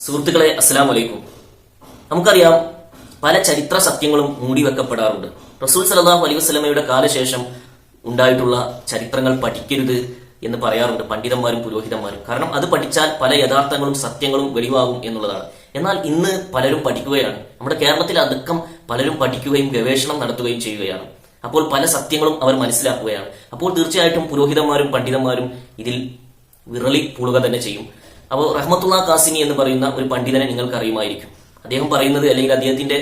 സുഹൃത്തുക്കളെ, അസ്സലാമു അലൈക്കും. നമുക്കറിയാം, പല ചരിത്ര സത്യങ്ങളും മൂടിവെക്കപ്പെടാറുണ്ട്. റസൂൽ സല്ലല്ലാഹു അലൈഹി വസല്ലമയുടെ കാലശേഷം ഉണ്ടായിട്ടുള്ള ചരിത്രങ്ങൾ പഠിക്കരുത് എന്ന് പറയാറുണ്ട് പണ്ഡിതന്മാരും പുരോഹിതന്മാരും. കാരണം അത് പഠിച്ചാൽ പല യഥാർത്ഥങ്ങളും സത്യങ്ങളും വെളിവാകും എന്നുള്ളതാണ്. എന്നാൽ ഇന്ന് പലരും പഠിക്കുകയാണ്. നമ്മുടെ കേരളത്തിൽ അടക്കം പലരും പഠിക്കുകയും ഗവേഷണം നടത്തുകയും ചെയ്യുകയാണ്. അപ്പോൾ പല സത്യങ്ങളും അവർ മനസ്സിലാക്കുകയാണ്. അപ്പോൾ തീർച്ചയായിട്ടും പുരോഹിതന്മാരും പണ്ഡിതന്മാരും ഇതിൽ വിറളി പൂളുക തന്നെ ചെയ്യും. അപ്പോൾ റഹ്മത്തുള്ള കാസിമി എന്ന് പറയുന്ന ഒരു പണ്ഡിതനെ നിങ്ങൾക്ക് അറിയുമായിരിക്കും. അദ്ദേഹം പറയുന്നത്, അല്ലെങ്കിൽ അദ്ദേഹത്തിന്റെ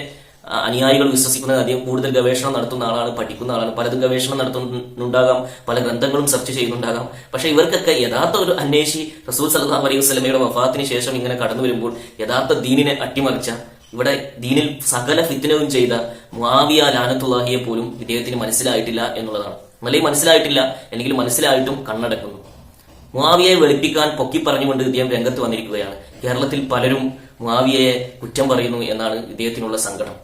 അനുയായികൾ വിശ്വസിക്കുന്നത്, അദ്ദേഹം കൂടുതൽ ഗവേഷണം നടത്തുന്ന ആളാണ്, പഠിക്കുന്ന ആളാണ്, പലതും ഗവേഷണം നടത്തുന്നുണ്ടാകാം, പല ഗ്രന്ഥങ്ങളും സെർച്ച് ചെയ്യുന്നുണ്ടാകാം. പക്ഷെ ഇവർക്കൊക്കെ യഥാർത്ഥ ഒരു അന്വേഷി റസൂൽ സല്ലല്ലാഹു അലൈഹി വസല്ലമയുടെ വഫാത്തിന് ശേഷം ഇങ്ങനെ കടന്നു വരുമ്പോൾ യഥാർത്ഥ ദീനിനെ അട്ടിമറിച്ച, ഇവിടെ ദീനിൽ സകല ഫിത്നവും ചെയ്ത മുആവിയ ലഅനത്തുല്ലാഹിയെ പോലും ഇദ്ദേഹത്തിന് മനസ്സിലായിട്ടില്ല എന്നുള്ളതാണ്. അല്ലെങ്കിൽ മനസ്സിലായിട്ടില്ല, അല്ലെങ്കിൽ മനസ്സിലായിട്ടും കണ്ണടക്കുന്നു. മുആവിയയെ വെളുപ്പിക്കാൻ പൊക്കി പറഞ്ഞുകൊണ്ട് ഇദ്ദേഹം രംഗത്ത് വന്നിരിക്കുകയാണ്. കേരളത്തിൽ പലരും മുആവിയയെ കുറ്റം പറയുന്നു എന്നാണ് ഇദ്ദേഹത്തിനുള്ള സങ്കടം.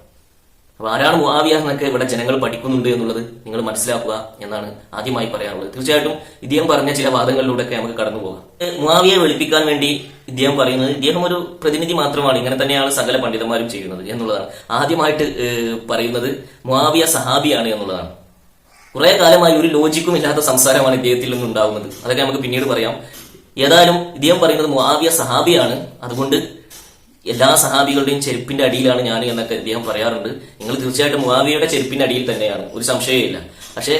അപ്പൊ ആരാണ് മുആവിയ എന്നൊക്കെ ഇവിടെ ജനങ്ങൾ പഠിക്കുന്നുണ്ട് എന്നുള്ളത് നിങ്ങൾ മനസ്സിലാക്കുക എന്നാണ് ആദ്യമായി പറയാനുള്ളത്. തീർച്ചയായിട്ടും ഇദ്ദേഹം പറഞ്ഞ ചില വാദങ്ങളിലൂടെയൊക്കെ നമുക്ക് കടന്നു പോകാം. മുആവിയയെ വെളുപ്പിക്കാൻ വേണ്ടി ഇദ്ദേഹം പറയുന്നത്, ഇദ്ദേഹം ഒരു പ്രതിനിധി മാത്രമാണ്, ഇങ്ങനെ തന്നെയാണ് സകല പണ്ഡിതന്മാരും ചെയ്യുന്നത് എന്നുള്ളതാണ്. ആദ്യമായിട്ട് പറയുന്നത് മുആവിയ സഹാബിയാണ് എന്നുള്ളതാണ്. കുറെ കാലമായി ഒരു ലോജിക്കും ഇല്ലാത്ത സംസാരമാണ് ഇദ്ദേഹത്തിൽ നിന്നുണ്ടാകുന്നത്. അതൊക്കെ നമുക്ക് പിന്നീട് പറയാം. ഏതായാലും ഇദ്ദേഹം പറയുന്നത് മുആവിയ സഹാബിയാണ്, അതുകൊണ്ട് എല്ലാ സഹാബികളുടെയും ചെരുപ്പിന്റെ അടിയിലാണ് ഞാൻ എന്നൊക്കെ ഇദ്ദേഹം പറയാറുണ്ട്. നിങ്ങൾ തീർച്ചയായിട്ടും മുആവിയയുടെ ചെരുപ്പിന്റെ അടിയിൽ തന്നെയാണ്, ഒരു സംശയമില്ല. പക്ഷേ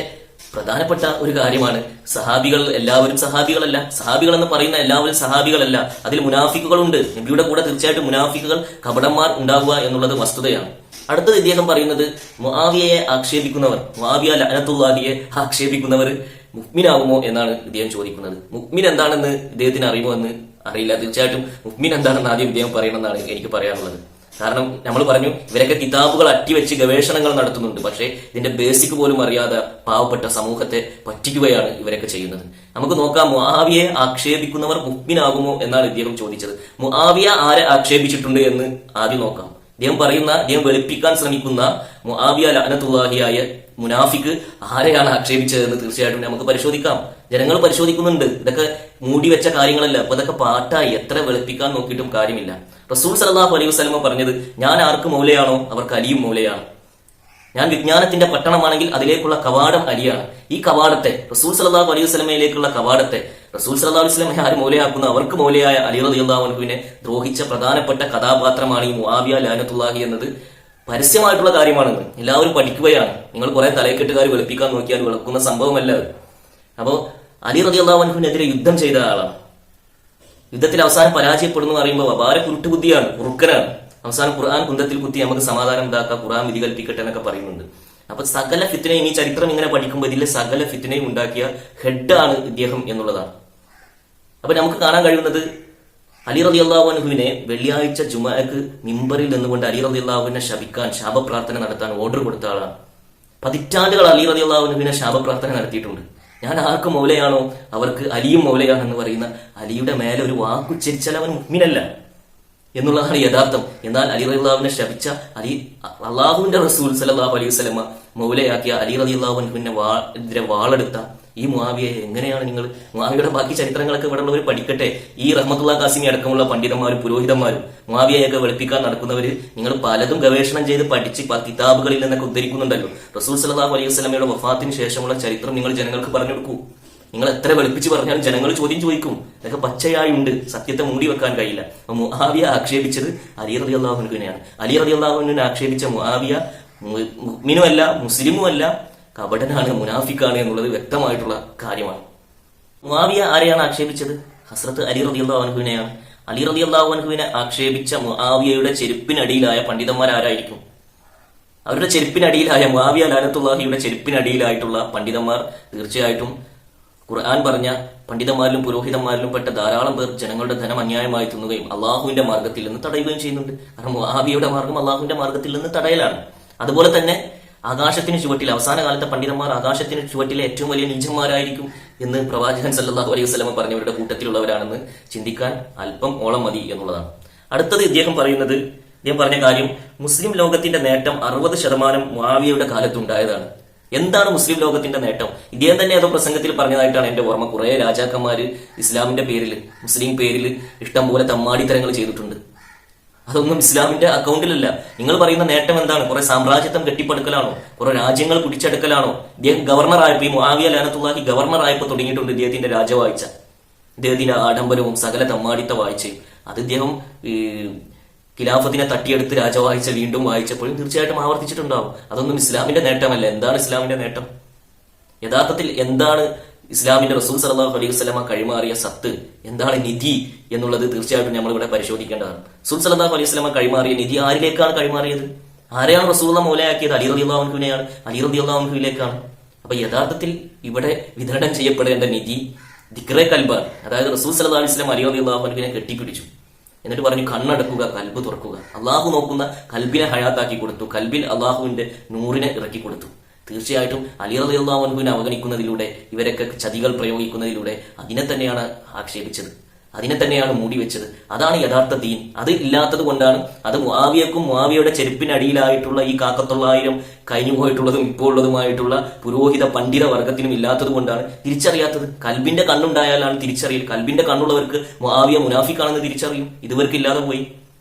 പ്രധാനപ്പെട്ട ഒരു കാര്യമാണ്, സഹാബികൾ എല്ലാവരും സഹാബികളല്ല. സഹാബികൾ എന്ന് പറയുന്ന എല്ലാവരും സഹാബികളല്ല. അതിൽ മുനാഫിക്കുകളുണ്ട്. നബിയുടെ കൂടെ തീർച്ചയായിട്ടും മുനാഫിക്കുകൾ, കപടന്മാർ ഉണ്ടാവുക എന്നുള്ളത് വസ്തുതയാണ്. അടുത്തത് ഇദ്ദേഹം പറയുന്നത്, മുആവിയയെ ആക്ഷേപിക്കുന്നവർ, മുആവിയ ലഅനത്തുല്ലാഹിയെ ആക്ഷേപിക്കുന്നവർ മുഅ്മിനാകുമോ എന്നാണ് ഇദ്ദേഹം ചോദിക്കുന്നത്. മുഅ്മിൻ എന്താണെന്ന് ഇദ്ദേഹത്തിന് അറിയുമോ എന്ന് അറിയില്ല. തീർച്ചയായിട്ടും മുഅ്മിൻ എന്താണെന്ന് ആദ്യം ഇദ്ദേഹം പറയണമെന്നാണ് എനിക്ക് പറയാനുള്ളത്. കാരണം നമ്മൾ പറഞ്ഞു, ഇവരൊക്കെ കിതാബുകൾ അറ്റിവെച്ച് ഗവേഷണങ്ങൾ നടത്തുന്നുണ്ട്. പക്ഷേ ഇതിന്റെ ബേസിക് പോലും അറിയാതെ പാവപ്പെട്ട സമൂഹത്തെ പറ്റിക്കുകയാണ് ഇവരൊക്കെ ചെയ്യുന്നത്. നമുക്ക് നോക്കാം, മുആവിയയെ ആക്ഷേപിക്കുന്നവർ മുഅ്മിനാകുമോ എന്നാണ് ഇദ്ദേഹം ചോദിച്ചത്. മുആവിയ ആരെ ആക്ഷേപിച്ചിട്ടുണ്ട് എന്ന് ആദ്യം നോക്കാം. ഇദ്ദേഹം വെളുപ്പിക്കാൻ ശ്രമിക്കുന്ന മുആവിയ ലഅനത്തുല്ലാഹിയായ മുനാഫിക്ക് ആരെയാണ് ആക്ഷേപിച്ചതെന്ന് തീർച്ചയായിട്ടും നമുക്ക് പരിശോധിക്കാം. ജനങ്ങൾ പരിശോധിക്കുന്നുണ്ട്. ഇതൊക്കെ മൂടിവെച്ച കാര്യങ്ങളല്ല. അപ്പൊ ഇതൊക്കെ പാട്ടായി, എത്ര വെളുപ്പിക്കാൻ നോക്കിയിട്ടും കാര്യമില്ല. റസൂൽ സല്ലല്ലാഹു അലൈഹി വസല്ലമ പറഞ്ഞത്, ഞാൻ ആർക്ക് മൗലയാണോ അവർക്ക് അലിയും മൗലയാണ്. ഞാൻ വിജ്ഞാനത്തിന്റെ പട്ടണമാണെങ്കിൽ അതിലേക്കുള്ള കവാടം അലിയാണ്. ഈ കവാടത്തെ, റസൂൽ സല്ലല്ലാഹു അലൈഹി വസല്ലമയിലേക്കുള്ള കവാടത്തെ, റസൂൽ സല്ലല്ലാഹു അലൈഹി വസല്ലമയെ ആര് മൗലയാക്കുന്നു, അവർക്ക് മൗലയായ അലി റളിയല്ലാഹു അൻഹുവിനെ ദ്രോഹിച്ച പ്രധാനപ്പെട്ട കഥാപാത്രമാണ് ഈ മുആവിയ ലഅനത്തുല്ലാഹി എന്നത് പരസ്യമായിട്ടുള്ള കാര്യമാണെന്ന് എല്ലാവരും പഠിക്കുകയാണ്. നിങ്ങൾ കുറെ തലക്കെട്ടുകാർ വെളുപ്പിക്കാൻ നോക്കിയാൽ വെളുക്കുന്ന സംഭവമല്ല അത്. അപ്പോ അലി റളിയല്ലാഹു അൻഹുവിനെതിരെ യുദ്ധം ചെയ്ത ആളാണ്. യുദ്ധത്തിൽ അവസാനം പരാജയപ്പെടുന്നു എന്ന് പറയുമ്പോൾ അപാര കുരുട്ടുബുദ്ധിയാണ്, കുറുക്കനാണ്. അവസാനം ഖുർആൻ കുന്തത്തിൽ കുത്തി നമുക്ക് സമാധാനം ഉണ്ടാക്കാം, ഖുർആൻ വിധി കൽപ്പിക്കട്ടെ എന്നൊക്കെ പറയുന്നുണ്ട്. അപ്പൊ സകല ഫിത്നയും, ഈ ചരിത്രം ഇങ്ങനെ പഠിക്കുമ്പോൾ ഇതിലെ സകല ഫിത്നയും ഉണ്ടാക്കിയ ഹെഡാണ് ഇദ്ദേഹം എന്നുള്ളതാണ്. അപ്പൊ നമുക്ക് കാണാൻ കഴിയുന്നത്, അലി റളിയല്ലാഹു അൻഹുവിനെ വെള്ളിയാഴ്ച ജുമഅക്ക് മിമ്പറിൽ നിന്നുകൊണ്ട് അലി റളിയല്ലാഹുവിനെ ശപിക്കാൻ, ശാപപ്രാർത്ഥന നടത്താൻ ഓർഡർ കൊടുത്ത ആളാണ്. പതിറ്റാണ്ടുകൾ അലി റളിയല്ലാഹു അൻഹുവിനെ ശാപപ്രാർത്ഥന നടത്തിയിട്ടുണ്ട്. ഞാൻ ആർക്ക് മൗലയാണോ അവർക്ക് അലിയും മൗലയാണെന്ന് പറയുന്ന അലിയുടെ മേലെ ഒരു വാക്കുച്ചരിച്ചാൽ അവൻ മുഅ്മിനല്ല എന്നുള്ളതാണ് യഥാർത്ഥം. എന്നാൽ അലി റളിയല്ലാഹുവിനെ ശപിച്ച അലി, അള്ളാഹുവിന്റെ റസൂൽ സല്ലല്ലാഹു അലൈഹി വസല്ലമ മൗലയാക്കിയ അലി റളിയല്ലാഹു അൻഹുവിനെ വാളെടുത്ത ഈ മുആവിയയെ എങ്ങനെയാണ് നിങ്ങൾ, മുആവിയയുടെ ബാക്കി ചരിത്രങ്ങളൊക്കെ ഇവിടെ ഉള്ളവർ പഠിക്കട്ടെ. ഈ റഹ്മത്തുള്ള കാസിമി അടക്കമുള്ള പണ്ഡിതന്മാരും പുരോഹിതന്മാരും മുആവിയയൊക്കെ വെളുപ്പിക്കാൻ നടക്കുന്നവര്, നിങ്ങൾ പലതും ഗവേഷണം ചെയ്ത് പഠിച്ച് കിതാബുകളിൽ നിന്നൊക്കെ ഉദ്ധരിക്കുന്നുണ്ടല്ലോ. റസൂൽ സല്ലല്ലാഹു അലൈഹി വസല്ലമയുടെ വഫാത്തിന് ശേഷമുള്ള ചരിത്രം നിങ്ങൾ ജനങ്ങൾക്ക് പറഞ്ഞു കൊടുക്കൂ. നിങ്ങൾ എത്ര വെളുപ്പിച്ച് പറഞ്ഞാലും ജനങ്ങൾ ചോദ്യം ചോദിക്കും. ഇതൊക്കെ പച്ചയായി ഉണ്ട്, സത്യത്തെ മൂടി വെക്കാൻ കഴിയില്ല. മുആവിയ ആക്ഷേപിച്ചത് അലി റളിയല്ലാഹു അൻഹുവിനെയാണ്. അലി റളിയല്ലാഹു അൻഹുവിനെ ആക്ഷേപിച്ച മുആവിയ മുഅ്മിനുമല്ല, മുസ്ലിമുമല്ല, കപടനാണ്, മുനാഫിക്കാണ് എന്നുള്ളത് വ്യക്തമായിട്ടുള്ള കാര്യമാണ്. മുആവിയ ആരെയാണ് ആക്ഷേപിച്ചത്? ഹസ്രത്ത് അലി റളിയല്ലാഹു അൻഹുവിനെയാണ്. അലി റളിയല്ലാഹു അൻഹുവിനെ ആക്ഷേപിച്ച മുആവിയയുടെ ചെരുപ്പിനടിയിലായ പണ്ഡിതന്മാർ ആരായിരിക്കും? അവരുടെ ചെരുപ്പിനടിയിലായ, മുആവിയ ലഅനത്തുല്ലാഹിയുടെ ചെരുപ്പിനടിയിലായിട്ടുള്ള പണ്ഡിതന്മാർ തീർച്ചയായിട്ടും ഖുർആൻ പറഞ്ഞ പണ്ഡിതന്മാരിലും പുരോഹിതന്മാരിലും പെട്ട ധാരാളം പേർ ജനങ്ങളുടെ ധനം അന്യായമായി തിന്നുകയും അള്ളാഹുവിന്റെ മാർഗത്തിൽ നിന്ന് തടയുകയും ചെയ്യുന്നുണ്ട്. കാരണം മുആവിയയുടെ മാർഗം അള്ളാഹുവിന്റെ മാർഗത്തിൽ നിന്ന് തടയലാണ്. അതുപോലെ തന്നെ ആകാശത്തിന് ചുവട്ടിൽ, അവസാന കാലത്തെ പണ്ഡിതന്മാർ ആകാശത്തിന് ചുവട്ടിലെ ഏറ്റവും വലിയ നീചന്മാരായിരിക്കും എന്ന് പ്രവാചകൻ സല്ലല്ലാഹു അലൈഹി വസല്ലമ പറഞ്ഞവരുടെ കൂട്ടത്തിലുള്ളവരാണെന്ന് ചിന്തിക്കാൻ അല്പം ഓളം മതി എന്നുള്ളതാണ്. അടുത്തത് ഇദ്ദേഹം പറഞ്ഞ കാര്യം, മുസ്ലിം ലോകത്തിന്റെ നേട്ടം 60% മുആവിയയുടെ കാലത്തുണ്ടായതാണ്. എന്താണ് മുസ്ലിം ലോകത്തിന്റെ നേട്ടം? ഇദ്ദേഹം തന്നെ ഏതോ പ്രസംഗത്തിൽ പറഞ്ഞതായിട്ടാണ് എന്റെ ഓർമ്മ. കുറെ രാജാക്കന്മാര് ഇസ്ലാമിന്റെ പേരിൽ, മുസ്ലിം പേരിൽ ഇഷ്ടം പോലെ തമ്മാടിത്തരങ്ങൾ ചെയ്തിട്ടുണ്ട്. അതൊന്നും ഇസ്ലാമിന്റെ അക്കൗണ്ടിലല്ല. നിങ്ങൾ പറയുന്ന നേട്ടം എന്താണ്? കുറെ സാമ്രാജ്യത്വം കെട്ടിപ്പടുക്കലാണോ? കുറെ രാജ്യങ്ങൾ പിടിച്ചെടുക്കലാണോ? ഇദ്ദേഹം ഗവർണറായപ്പോ, ഈ മുആവിയ ലഅനത്തുല്ലാഹി ഗവർണറായപ്പോ തുടങ്ങിയിട്ടുണ്ട് ഇദ്ദേഹത്തിന്റെ രാജവാഴ്ച, ഇദ്ദേഹത്തിന്റെ ആഡംബരവും സകല തമ്മാടിത്ത വാഴ്ചയും. അത് ഇദ്ദേഹം ഖിലാഫത്തിനെ തട്ടിയെടുത്ത് രാജവാഴ്ച വീണ്ടും വായിച്ചപ്പോഴും തീർച്ചയായിട്ടും ആവർത്തിച്ചിട്ടുണ്ടാവും. അതൊന്നും ഇസ്ലാമിന്റെ നേട്ടമല്ല. എന്താണ് ഇസ്ലാമിന്റെ നേട്ടം? യഥാർത്ഥത്തിൽ എന്താണ് ഇസ്ലാമിന്റെ റസൂൽ സല്ലല്ലാഹു അലൈഹി വസല്ലമ കൈമാറിയ സത്ത്, എന്താണ് നിധി എന്നുള്ളത് തീർച്ചയായിട്ടും നമ്മൾ ഇവിടെ പരിശോധിക്കേണ്ടതാണ്. റസൂൽ സല്ലല്ലാഹു അലൈഹി വസല്ലമ കൈമാറിയ നിധി ആരിലേക്കാണ് കൈമാറിയത്? ആരെയാണ് റസൂലുള്ളാഹി മൗലയാക്കിയത്? അലി റളിയല്ലാഹു അൻഹുവിനെയാണ്, അലി റളിയല്ലാഹു അൻഹുവിലേക്കാണ്. അപ്പൊ യഥാർത്ഥത്തിൽ ഇവിടെ വിതരണം ചെയ്യപ്പെടേണ്ട നിധി ദിക്റെ കൽബാണ്. അതായത് റസൂൽ സല്ലല്ലാഹു അലൈഹി വസല്ലം അലി റളിയല്ലാഹു അൻഹുവിനെ കെട്ടിപ്പിടിച്ചു, എന്നിട്ട് പറഞ്ഞു കണ്ണടക്കുക, കൽബ് തുറക്കുക. അള്ളാഹു നോക്കുന്ന കൽബിനെ ഹയാത്താക്കി കൊടുത്തു, കൽബിൽ അള്ളാഹുവിന്റെ നൂറിനെ ഇറക്കി കൊടുത്തു. തീർച്ചയായിട്ടും അലി റളിയല്ലാഹു അൻഹുവിനെ അവഗണിക്കുന്നതിലൂടെ, ഇവരൊക്കെ ചതികൾ പ്രയോഗിക്കുന്നതിലൂടെ അതിനെ തന്നെയാണ് ആക്ഷേപിച്ചത്, അതിനെ തന്നെയാണ് മൂടി വെച്ചത്. അതാണ് യഥാർത്ഥ ദീൻ. അത് ഇല്ലാത്തത് കൊണ്ടാണ്, അത് മുആവിയക്കും മുആവിയയുടെ ചെരുപ്പിനടിയിലായിട്ടുള്ള ഈ 1,900 കഴിഞ്ഞുപോയിട്ടുള്ളതും ഇപ്പോൾ ഉള്ളതുമായിട്ടുള്ള പുരോഹിത പണ്ഡിത വർഗത്തിനും ഇല്ലാത്തത് കൊണ്ടാണ് തിരിച്ചറിയാത്തത്. കൽബിന്റെ കണ്ണുണ്ടായാലാണ് തിരിച്ചറിയൽ. കൽബിന്റെ കണ്ണുള്ളവർക്ക് മുആവിയ മുനാഫിക്കാണെന്ന് തിരിച്ചറിയും. ഇതുവർക്ക് ഇല്ലാതെ പോയി.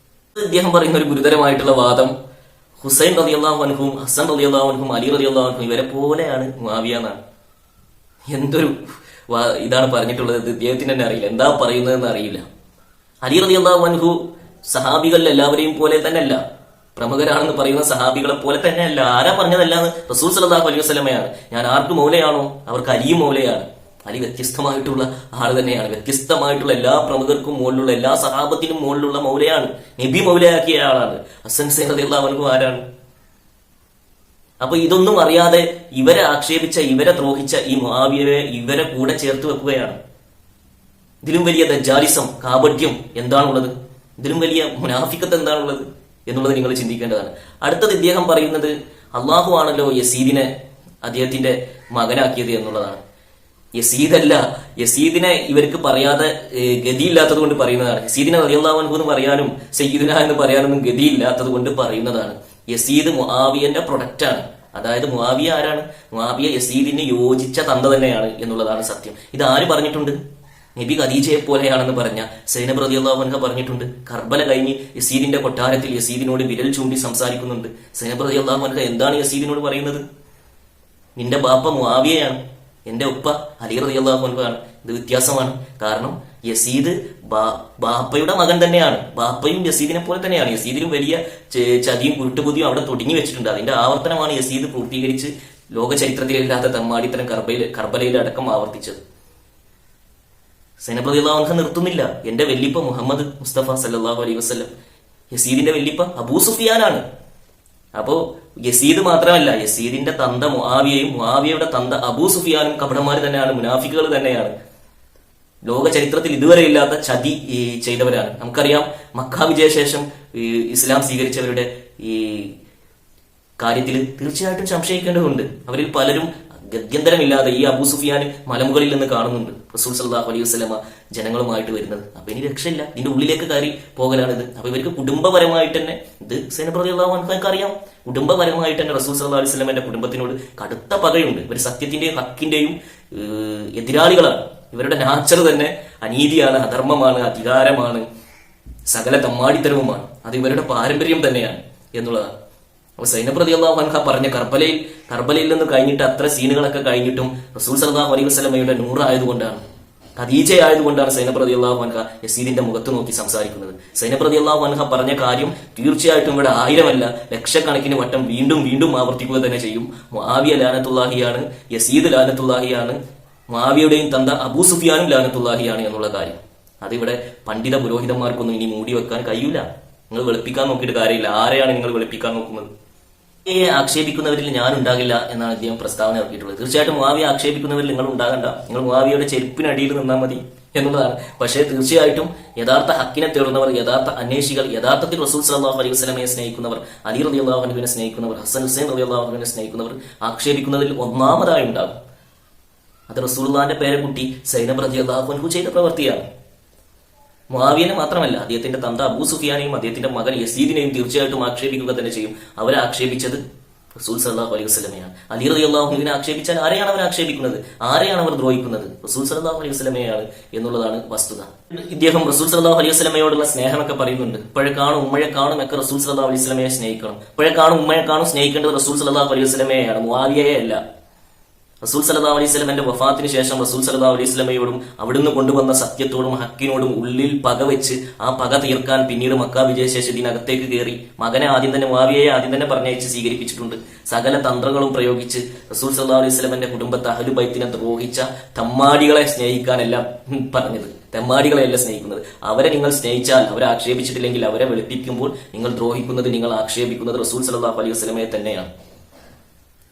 ഇദ്ദേഹം പറയുന്ന ഒരു ഗുരുതരമായിട്ടുള്ള വാദം, ഹുസൈൻ റളിയല്ലാഹു അൻഹും ഹസൻ റളിയല്ലാഹു അൻഹും അലി റളിയല്ലാഹു അൻഹും ഇവരെ പോലെയാണ് മുആവിയ എന്നാണ്. എന്തൊരു ഇതാണ് പറഞ്ഞിട്ടുള്ളത്, ഇദ്ദേഹത്തിന് തന്നെ അറിയില്ല, എന്താ പറയുന്നതെന്ന് അറിയില്ല. അലി റളിയല്ലാഹു അൻഹു സഹാബികളിൽ എല്ലാവരെയും പോലെ തന്നെയല്ല, പ്രമുഖരാണെന്ന് പറയുന്ന സഹാബികളെ പോലെ തന്നെയല്ല. ആരാ പറഞ്ഞതല്ലാന്ന്? റസൂൽ സല്ലല്ലാഹു അലൈഹി വസല്ലമയാണ്. ഞാൻ ആർക്ക് മൗലയാണോ അവർക്ക് അലിയും മൗലയാണ്. അലി വ്യത്യസ്തമായിട്ടുള്ള ആള് തന്നെയാണ്. വ്യത്യസ്തമായിട്ടുള്ള എല്ലാ പ്രമുഖർക്കും മുകളിലുള്ള, എല്ലാ സഹാബത്തിനും മുകളിലുള്ള മൗലയാണ്. നബി മൗലയാക്കിയ ആളാണ്. ഹസൻ ഹുസൈൻ റളിയല്ലാഹു അൻഹു ആരാണ്? അപ്പൊ ഇതൊന്നും അറിയാതെ ഇവരെ ആക്ഷേപിച്ച, ഇവരെ ദ്രോഹിച്ച ഈ മുആവിയയെ ഇവരെ കൂടെ ചേർത്ത് വെക്കുകയാണ്. ഇതിലും വലിയ ദജ്ജാലിസം, കാപട്യം എന്താണുള്ളത്? ഇതിലും വലിയ മുനാഫിക്കത്ത് എന്താണുള്ളത് എന്നുള്ളത് നിങ്ങൾ ചിന്തിക്കേണ്ടതാണ്. അടുത്തത് ഇദ്ദേഹം പറയുന്നത് അള്ളാഹു ആണല്ലോ യസീദിനെ അദ്ദേഹത്തിന്റെ മകനാക്കിയത് എന്നുള്ളതാണ്. യസീദല്ല, യസീദിനെ ഇവർക്ക് പറയാതെ ഗതിയില്ലാത്തത് കൊണ്ട് പറയുന്നതാണ്. യസീദിനെ റളിയല്ലാഹു അൻഹു എന്ന് പറയാനും സയ്യിദുന എന്ന് പറയാനൊന്നും ഗതിയില്ലാത്തത് കൊണ്ട് പറയുന്നതാണ്. യസീദ് മുആവിയന്റെ പ്രൊഡക്റ്റാണ്. അതായത് മുആവിയ ആരാണ്? മുആവിയ യസീദിന് യോജിച്ച തന്ത തന്നെയാണ് എന്നുള്ളതാണ് സത്യം. ഇത് ആര് പറഞ്ഞിട്ടുണ്ട്? നബി ഖദീജയെ പോലെയാണെന്ന് പറഞ്ഞ സൈനബ് റളിയല്ലാഹു അൻഹ പറഞ്ഞിട്ടുണ്ട്. കർബല കഴിഞ്ഞ് യസീദിന്റെ കൊട്ടാരത്തിൽ യസീദിനോട് വിരൽ ചൂണ്ടി സംസാരിക്കുന്നുണ്ട്. സൈനബ് റളിയല്ലാഹു അൻഹ എന്താണ് യസീദിനോട് പറയുന്നത്? നിന്റെ ബാപ്പ മുആവിയയാണ്, എന്റെ ഉപ്പ അലി റളിയല്ലാഹു അൻഹു ആണ്. ഇത് വ്യത്യാസമാണ്. കാരണം യസീദ് ബാപ്പയുടെ മകൻ തന്നെയാണ്. ബാപ്പയും യസീദിനെ പോലെ തന്നെയാണ്. യസീദിനും വലിയ ചതിയും കുരുട്ടുബുദ്ധിയും അവിടെ തുടങ്ങി വെച്ചിട്ടുണ്ട്. അതിന്റെ ആവർത്തനമാണ് യസീദ് പൂർത്തീകരിച്ച് ലോക ചരിത്രത്തിലില്ലാത്ത തമ്മാടിത്തരം കർബലയിൽ അടക്കം ആവർത്തിച്ചത്. സൈനബ് റളിയല്ലാഹു അൻഹ നിർത്തുന്നില്ല. എന്റെ വല്ലിപ്പ മുഹമ്മദ് മുസ്തഫ സല്ലല്ലാഹു അലൈഹി വസല്ലം, യസീദിന്റെ വല്ലിപ്പ അബൂ സുഫിയാനാണ്. അപ്പോ യസീദ് മാത്രമല്ല, യസീദിന്റെ തന്ത മുആവിയയും മുആവിയയുടെ തന്ത അബൂ സുഫിയാനും കപടന്മാർ തന്നെയാണ്, മുനാഫിക്കുകൾ തന്നെയാണ്. ലോക ചരിത്രത്തിൽ ഇതുവരെ ഇല്ലാത്ത ചതി ചെയ്തവരാണ്. നമുക്കറിയാം, മക്ക വിജയശേഷം ഇസ്ലാം സ്വീകരിച്ചവരുടെ ഈ കാര്യത്തിൽ തീർച്ചയായിട്ടും സംശയിക്കേണ്ടതുണ്ട്. അവരിൽ പലരും ഗത്യന്തരമില്ലാതെ ഈ അബൂ സുഫിയാൻ മലമുകളിൽ നിന്ന് കാണുന്നുണ്ട് റസൂൽ സല്ലല്ലാഹു അലൈഹി വസല്ലമ ജനങ്ങളുമായിട്ട് വരുന്നത്. അപ്പൊ ഇനി രക്ഷയില്ല, ഇതിന്റെ ഉള്ളിലേക്ക് കയറി പോകലാണിത്. അപ്പൊ ഇവർക്ക് കുടുംബപരമായിട്ട് തന്നെ, ഇത് സൈനബ് റളിയല്ലാഹു അൻഹുക്ക് അറിയാം, കുടുംബപരമായിട്ട് തന്നെ റസൂൽ സല്ലല്ലാഹു അലൈഹി വസല്ലമയുടെ കുടുംബത്തിനോട് കടുത്ത പകയുണ്ട്. ഇവർ സത്യത്തിന്റെയും ഹക്കിന്റെയും എതിരാളികളാണ്. ഇവരുടെ നാച്ചർ തന്നെ അനീതിയാണ്, അധർമ്മമാണ്, അധികാരമാണ്, സകല തമ്മാടിത്തരവുമാണ്. അത് ഇവരുടെ പാരമ്പര്യം തന്നെയാണ് എന്നുള്ളതാണ്. അപ്പൊ സൈനബ് റളിയല്ലാഹു അൻഹ പറഞ്ഞ കർബലയിൽ നിന്ന് കഴിഞ്ഞിട്ട് അത്ര സീനുകളൊക്കെ കഴിഞ്ഞിട്ടും റസൂൽ സല്ലല്ലാഹു അലൈഹി വസല്ലമയുടെ നൂറായതുകൊണ്ടാണ്, ഖദീജ ആയതുകൊണ്ടാണ് സൈനബ് റളിയല്ലാഹു അൻഹ യസീദിന്റെ മുഖത്ത് നോക്കി സംസാരിക്കുന്നത്. സൈനബ് റളിയല്ലാഹു അൻഹ പറഞ്ഞ കാര്യം തീർച്ചയായിട്ടും ഇവിടെ 1000 അല്ല ലക്ഷക്കണക്കിന് വട്ടം വീണ്ടും വീണ്ടും ആവർത്തിക്കുക തന്നെ ചെയ്യും. മുആവിയ ലാനത്തുല്ലാഹിയാണ്, യസീദ് ലാനത്തുല്ലാഹിയാണ്, മുആവിയയുടെയും തന്ത അബൂ സുഫിയാനും ലാനത്തുല്ലാഹിയാണ് എന്നുള്ള കാര്യം അതിവിടെ പണ്ഡിത പുരോഹിതന്മാർക്കൊന്നും ഇനി മൂടി വെക്കാൻ കഴിയൂല. നിങ്ങൾ വെളുപ്പിക്കാൻ നോക്കിയിട്ട് കാര്യമില്ല. ആരെയാണ് നിങ്ങൾ വെളുപ്പിക്കാൻ നോക്കുന്നത്? ആക്ഷേപിക്കുന്നവരിൽ ഞാൻ ഉണ്ടാകില്ല എന്നാണ് ഇദ്ദേഹം പ്രസ്താവന ഇറക്കിയിട്ടുള്ളത്. തീർച്ചയായിട്ടും മുആവിയ ആക്ഷേപിക്കുന്നവരിൽ നിങ്ങൾ ഉണ്ടാകണ്ട, നിങ്ങൾ മുആവിയയുടെ ചെരുപ്പിനടിയിൽ നിന്നാൽ മതി എന്നുള്ളതാണ്. പക്ഷേ തീർച്ചയായിട്ടും യഥാർത്ഥ ഹക്കിനെ തേടുന്നവർ, യഥാർത്ഥ അന്വേഷികൾ, യഥാർത്ഥത്തിൽ റസൂൽ സല്ലല്ലാഹു അലൈഹി വസല്ലമയെ സ്നേഹിക്കുന്നവർ, അലി റളിയല്ലാഹു അൻഹുവിനെ സ്നേഹിക്കുന്നവർ, ഹസൻ ഹുസൈൻ റളിയല്ലാഹു അൻഹുവിനെ സ്നേഹിക്കുന്നവർ ആക്ഷേപിക്കുന്നതിൽ ഒന്നാമതായി ഉണ്ടാകും. അത് റസൂലുള്ളാഹിന്റെ പേരക്കുട്ടി സൈനബ് റളിയല്ലാഹു അൻഹു ചെയ്ത പ്രവൃത്തിയാണ്. മുആവിയനെ മാത്രമല്ല, അദ്ദേഹത്തിന്റെ തന്ത അബൂ സുഫിയാനെയും അദ്ദേഹത്തിന്റെ മകൻ യസീദിനെയും തീർച്ചയായിട്ടും ആക്ഷേപിക്കുക തന്നെ ചെയ്യും. അവരെ ആക്ഷേപിച്ചത് റസൂൽ സല്ലല്ലാഹു അലൈഹി വസല്ലമയാണ്. അലി റളിയല്ലാഹു അൻഹുവിനെ ആക്ഷേപിച്ചാൽ ആരെയാണ് അവർ ആക്ഷേപിക്കുന്നത്? ആരെയാണ് അവർ ദ്രോഹിക്കുന്നത്? റസൂൽ സല്ലല്ലാഹു അലൈഹി വസല്ലമയാണ് എന്നുള്ളതാണ് വസ്തുത. ഇദ്ദേഹം റസൂൽ സല്ലല്ലാഹു അലൈഹി വസല്ലമയോടുള്ള സ്നേഹമൊക്കെ പറയുന്നുണ്ട്. ഇപ്പോഴെ കാണും ഉമ്മയെ കാണും ഒക്കെ റസൂൽ സല്ലല്ലാഹു അലൈഹി വസല്ലമയെ സ്നേഹിക്കണം. ഇപ്പോഴെ കാണും ഉമ്മയെ കാണും സ്നേഹിക്കേണ്ടത് റസൂൽ സല്ലല്ലാഹു അലൈഹി വസല്ലമയെയാണ്, മുആവിയയെ അല്ല. റസൂൽ സല്ലല്ലാഹു അലൈഹി വസല്ലമയുടെ വഫാത്തിന് ശേഷം റസൂൽ സല്ലല്ലാഹു അലൈഹി വസല്ലമയോടും അവിടുന്ന് കൊണ്ടുവന്ന സത്യത്തോടും ഹക്കിനോടും ഉള്ളിൽ പക വെച്ച് ആ പക തീർക്കാൻ പിന്നീട് മക്ക വിജയശേഷം ഇതിനകത്തേക്ക് കയറി മകനെ ആദ്യം തന്നെ മുആവിയയെ ആദ്യം തന്നെ പറഞ്ഞയച്ച് സ്വീകരിപ്പിച്ചിട്ടുണ്ട്. സകല തന്ത്രങ്ങളും പ്രയോഗിച്ച് റസൂൽ സല്ലല്ലാഹു അലൈഹി വസല്ലമയുടെ കുടുംബത്തെ അഹ്ലു ബൈത്തിനെ ദ്രോഹിച്ച തമ്മാടികളെ സ്നേഹിക്കാനല്ല പറഞ്ഞത്. തെമ്മാടികളെയല്ല സ്നേഹിക്കുന്നത്. അവരെ നിങ്ങൾ സ്നേഹിച്ചാൽ, അവരെ ആക്ഷേപിച്ചിട്ടില്ലെങ്കിൽ, അവരെ വെളുപ്പിക്കുമ്പോൾ നിങ്ങൾ ദ്രോഹിക്കുന്നത്, നിങ്ങൾ ആക്ഷേപിക്കുന്നത് റസൂൽ സല്ലല്ലാഹു അലൈഹി വസല്ലമയെ തന്നെയാണ്.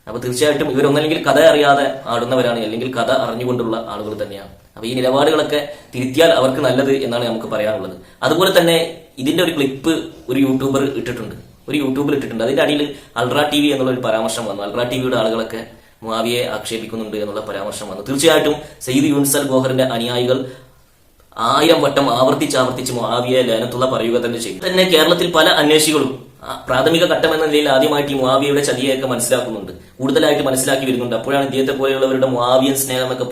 അപ്പൊ തീർച്ചയായിട്ടും ഇവരൊന്നല്ലെങ്കിൽ കഥ അറിയാതെ ആടുന്നവരാണ്, അല്ലെങ്കിൽ കഥ അറിഞ്ഞുകൊണ്ടുള്ള ആളുകൾ തന്നെയാണ്. അപ്പൊ ഈ നിലപാടുകളൊക്കെ തിരുത്തിയാൽ അവർക്ക് നല്ലത് എന്നാണ് നമുക്ക് പറയാനുള്ളത്. അതുപോലെ തന്നെ ഇതിന്റെ ഒരു ക്ലിപ്പ് ഒരു യൂട്യൂബിൽ ഇട്ടിട്ടുണ്ട്. അതിന്റെ അടിയിൽ അൾട്രാ TV എന്നുള്ള ഒരു പരാമർശം വന്നു. അൾട്രാ TVയുടെ ആളുകളൊക്കെ മുആവിയയെ ആക്ഷേപിക്കുന്നുണ്ട് എന്നുള്ള പരാമർശം വന്നു. തീർച്ചയായിട്ടും സയ്യിദ് യൂനുസ് അൽ ഗോഹറിന്റെ അനുയായികൾ 1000 വട്ടം ആവർത്തിച്ച് മുആവിയയെ ലഅനത്തുള്ള പറയുക തന്നെ ചെയ്യും. തന്നെ കേരളത്തിൽ പല അന്വേഷികളും പ്രാഥമിക ഘട്ടം എന്ന നിലയിൽ ആദ്യമായിട്ട് ഈ മുആവിയയുടെ ചതിയൊക്കെ മനസ്സിലാക്കുന്നുണ്ട്, കൂടുതലായിട്ട് മനസ്സിലാക്കി വരുന്നുണ്ട്. അപ്പോഴാണ് ഇദ്ദേഹത്തെ പോലെയുള്ളവരുടെ മുആവിയൻ സ്നേഹമൊക്കെ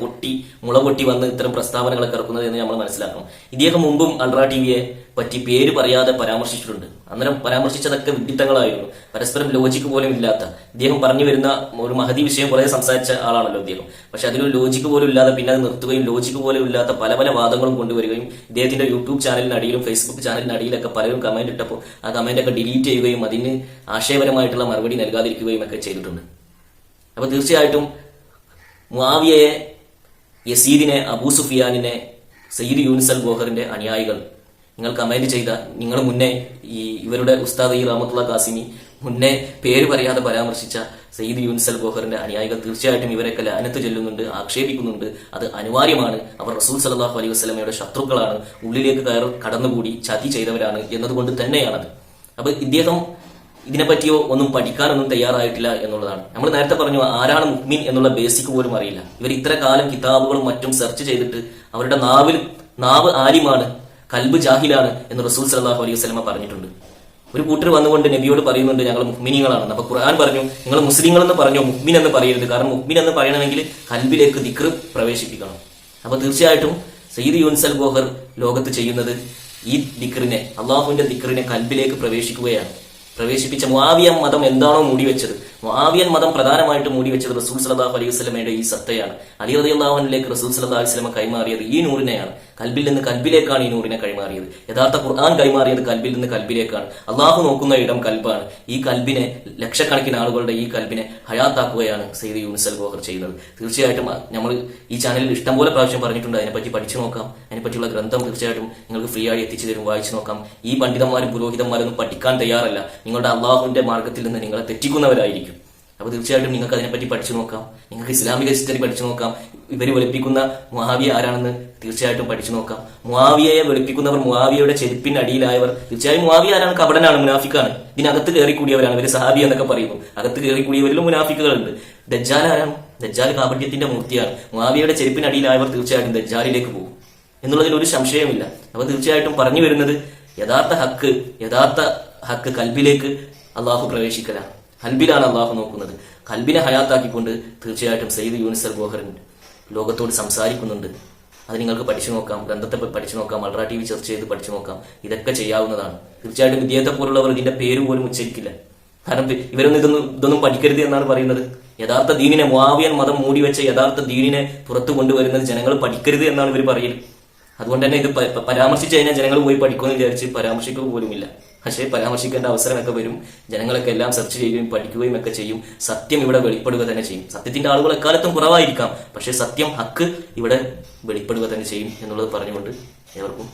മുള പൊട്ടി വന്ന് ഇത്തരം പ്രസ്താവനകളൊക്കെ ഇറക്കുന്നത് എന്ന് നമ്മൾ മനസ്സിലാക്കണം. ഇദ്ദേഹം മുമ്പും അൾട്രാ TVയെ പറ്റി പേര് പറയാതെ പരാമർശിച്ചിട്ടുണ്ട്. അന്നേരം പരാമർശിച്ചതൊക്കെ വിഡിത്തങ്ങളായിരുന്നു, പരസ്പരം ലോജിക്ക് പോലും ഇല്ലാത്ത. ഇദ്ദേഹം പറഞ്ഞു വരുന്ന ഒരു മഹദി വിഷയം കുറെ സംസാരിച്ച ആളാണല്ലോ ഇദ്ദേഹം. പക്ഷെ അതിലൊരു ലോജിക്ക് പോലും ഇല്ലാതെ പിന്നെ അത് നിർത്തുകയും ലോജിക്ക് പോലും ഇല്ലാത്ത പല വാദങ്ങളും കൊണ്ടുവരികയും ഇദ്ദേഹത്തിന്റെ യൂട്യൂബ് ചാനലിനടിയിലും ഫേസ്ബുക്ക് ചാനലിനടിയിലൊക്കെ പലരും കമന്റ് ഇട്ടപ്പോൾ ആ കമന്റ് ഒക്കെ ഡിലീറ്റ് ചെയ്യുകയും അതിന് ആശയപരമായിട്ടുള്ള മറുപടി നൽകാതിരിക്കുകയും ഒക്കെ ചെയ്തിട്ടുണ്ട്. അപ്പൊ തീർച്ചയായിട്ടും മുആവിയയെ, യസീദിനെ, അബൂ സുഫിയാനിനെ, സയ്യിദ് യൂനുസ് അൽ ഗോഹറിന്റെ അനുയായികൾ നിങ്ങൾ കമന്റ് ചെയ്ത, നിങ്ങൾ മുന്നേ ഇവരുടെ ഉസ്താദ് റഹ്മത്തുള്ളാഹി ഖാസിമി മുന്നേ പേര് പറയാതെ പരാമർശിച്ച സയ്യിദ് യൂനുസ് അൽ ഗോഹറിന്റെ അനുയായികൾ തീർച്ചയായിട്ടും ഇവരൊക്കെ ലഅനത്ത് ചൊല്ലുന്നുണ്ട്, ആക്ഷേപിക്കുന്നുണ്ട്. അത് അനിവാര്യമാണ്. അവർ റസൂൽ സല്ലല്ലാഹു അലൈഹി വസല്ലമയുടെ ശത്രുക്കളാണ്, ഉള്ളിലേക്ക് കടന്നുകൂടി ചതി ചെയ്തവരാണ് എന്നതുകൊണ്ട് തന്നെയാണത്. അപ്പൊ ഇദ്ദേഹം ഇതിനെപ്പറ്റിയോ ഒന്നും പഠിക്കാനൊന്നും തയ്യാറായിട്ടില്ല എന്നുള്ളതാണ്. നമ്മൾ നേരത്തെ പറഞ്ഞു, ആരാണ് മുഅ്മിൻ എന്നുള്ള ബേസിക് പോലും അറിയില്ല. ഇവർ ഇത്ര കാലം കിതാബുകളും മറ്റും സെർച്ച് ചെയ്തിട്ട് അവരുടെ നാവ് ആലിമാണ്, കൽബ് ജാഹിലാണ് എന്ന് റസൂൽ സല്ലല്ലാഹു അലൈഹി വസല്ലമ പറഞ്ഞിട്ടുണ്ട്. ഒരു കൂട്ടർ വന്നുകൊണ്ട് നബിയോട് പറയുന്നുണ്ട് ഞങ്ങൾ മുഅ്മിനീങ്ങളാണ്. അപ്പൊ ഖുർആൻ പറഞ്ഞു നിങ്ങൾ മുസ്ലിങ്ങൾ എന്ന് പറഞ്ഞോ, മുഅ്മിൻ എന്ന് പറയരുത്. കാരണം മുഅ്മിൻ എന്ന് പറയണമെങ്കിൽ കൽബിലേക്ക് ദിക്ർ പ്രവേശിപ്പിക്കണം. അപ്പൊ തീർച്ചയായിട്ടും സയ്യിദ് യൂനുസ് അൽ ഗോഹർ ലോകത്ത് ചെയ്യുന്നത് ഈ ദിക്റിനെ, അള്ളാഹുവിന്റെ ദിക്റിനെ കൽബിലേക്ക് പ്രവേശിപ്പിച്ച മുആവിയൻ മതം എന്താണോ മൂടിവെച്ചത്, മുആവിയൻ മതം പ്രധാനമായിട്ട് മൂടിവെച്ചത് റസൂൽ സല്ലല്ലാഹു അലൈഹി വസല്ലമയുടെ ഈ സത്തയാണ്. അലി റളിയല്ലാഹു അൻഹുവിലേക്ക് റസൂൽ സല്ലല്ലാഹു അലൈഹി വസല്ലമ കൈമാറിയത് ഈ നൂറിനെയാണ്. കൽബിൽ നിന്ന് കൽബിലേക്കാണ് ഈ നൂറിനെ കൈമാറിയത്. യഥാർത്ഥ ഖുർആൻ കൈമാറിയത് കൽബിൽ നിന്ന് കൽബിലേക്കാണ്. അള്ളാഹു നോക്കുന്ന ഇടം കൽബാണ്. ഈ കൽബിനെ, ലക്ഷക്കണക്കിന് ആളുകളുടെ ഈ കൽബിനെ ഹയാത്താക്കുകയാണ് സയ്യിദ് യൂനുസ് അൽ ഗോഹർ ചെയ്യുന്നത്. തീർച്ചയായിട്ടും നമ്മൾ ഈ ചാനലിൽ ഇഷ്ടംപോലെ പ്രാവശ്യം പറഞ്ഞിട്ടുണ്ട്, അതിനെപ്പറ്റി പഠിച്ചു നോക്കാം. അതിനെപ്പറ്റിയുള്ള ഗ്രന്ഥം തീർച്ചയായിട്ടും നിങ്ങൾക്ക് ഫ്രീ ആയി എത്തിച്ചു തരും, വായിച്ചു നോക്കാം. ഈ പണ്ഡിതന്മാരും പുരോഹിതന്മാരൊന്നും പഠിക്കാൻ തയ്യാറല്ല, നിങ്ങളുടെ അള്ളാഹുവിന്റെ മാർഗത്തിൽ നിന്ന് നിങ്ങളെ തെറ്റിക്കുന്നവരായിരിക്കും. അപ്പൊ തീർച്ചയായിട്ടും നിങ്ങൾക്ക് അതിനെപ്പറ്റി പഠിച്ചു നോക്കാം. നിങ്ങൾക്ക് ഇസ്ലാമിക ഹിസ്റ്ററി പഠിച്ചു നോക്കാം. ഇവര് വെളുപ്പിക്കുന്ന മുആവിയ ആരാണെന്ന് തീർച്ചയായിട്ടും പഠിച്ചു നോക്കാം. മുആവിയയെ വെളുപ്പിക്കുന്നവർ, മുആവിയയുടെ ചെരുപ്പിനടിയിലായവർ, തീർച്ചയായും മുആവിയ ആരാണ്? കപടനാണ്, മുനാഫിക്കാണ്. ഇതിനകത്ത് കയറിക്കൂടിയവരാണ് ഇവര്. സഹാബി എന്നൊക്കെ പറയുന്നു. അകത്ത് കയറിക്കൂടിയവരിലും മുനാഫിക്കുകളുണ്ട്. ദജ്ജാൽ ആരാണ്? ദജ്ജാൽ കാപട്യത്തിന്റെ മൂർത്തിയാണ്. മുആവിയയുടെ ചെരുപ്പിനടിയിലായവർ തീർച്ചയായിട്ടും ദജ്ജാലിലേക്ക് പോകും എന്നുള്ളതിൽ ഒരു സംശയമില്ല. അപ്പൊ തീർച്ചയായിട്ടും പറഞ്ഞു വരുന്നത് യഥാർത്ഥ ഹക്ക് കൽബിലേക്ക് അള്ളാഹു പ്രവേശിക്കലാണ്. കൽബിലാണ് അള്ളാഹു നോക്കുന്നത്. കൽബിനെ ഹയാത്താക്കിക്കൊണ്ട് തീർച്ചയായിട്ടും സയ്യിദ് യൂനുസ് അൽ ഗോഹർ ലോകത്തോട് സംസാരിക്കുന്നുണ്ട്. അത് നിങ്ങൾക്ക് പഠിച്ചു നോക്കാം, ഗ്രന്ഥത്തെ പഠിച്ചു നോക്കാം, അൾട്രാ TV ചർച്ച ചെയ്ത് പഠിച്ചു നോക്കാം. ഇതൊക്കെ ചെയ്യാവുന്നതാണ്. തീർച്ചയായിട്ടും ഇദ്ദേഹത്തെ പോലുള്ളവർ ഇതിന്റെ പേര് പോലും ഉച്ചരിക്കില്ല. കാരണം ഇവരൊന്നും ഇതൊന്നും പഠിക്കരുത് എന്നാണ് പറയുന്നത്. യഥാർത്ഥ ദീനിനെ, മുആവിയൻ മതം മൂടിവെച്ച യഥാർത്ഥ ദീനിനെ പുറത്തു കൊണ്ടുവരുന്നത് ജനങ്ങൾ പഠിക്കരുത് എന്നാണ് ഇവർ പറയുന്നത്. അതുകൊണ്ട് തന്നെ ഇത് പരാമർശിച്ചു കഴിഞ്ഞാൽ ജനങ്ങൾ പോയി പഠിക്കുമെന്ന് വിചാരിച്ച് പരാമർശിക്കുക പോലുമില്ല. പക്ഷേ പരാമർശിക്കേണ്ട അവസരമൊക്കെ വരും. ജനങ്ങളൊക്കെ എല്ലാം സെർച്ച് ചെയ്യുകയും പഠിക്കുകയും ഒക്കെ ചെയ്യും. സത്യം ഇവിടെ വെളിപ്പെടുക തന്നെ ചെയ്യും. സത്യത്തിന്റെ ആളുകൾ എക്കാലത്തും കുറവായിരിക്കാം, പക്ഷേ സത്യം, ഹക്ക് ഇവിടെ വെളിപ്പെടുക തന്നെ ചെയ്യും എന്നുള്ളത് പറഞ്ഞുകൊണ്ട് ഏവർക്കും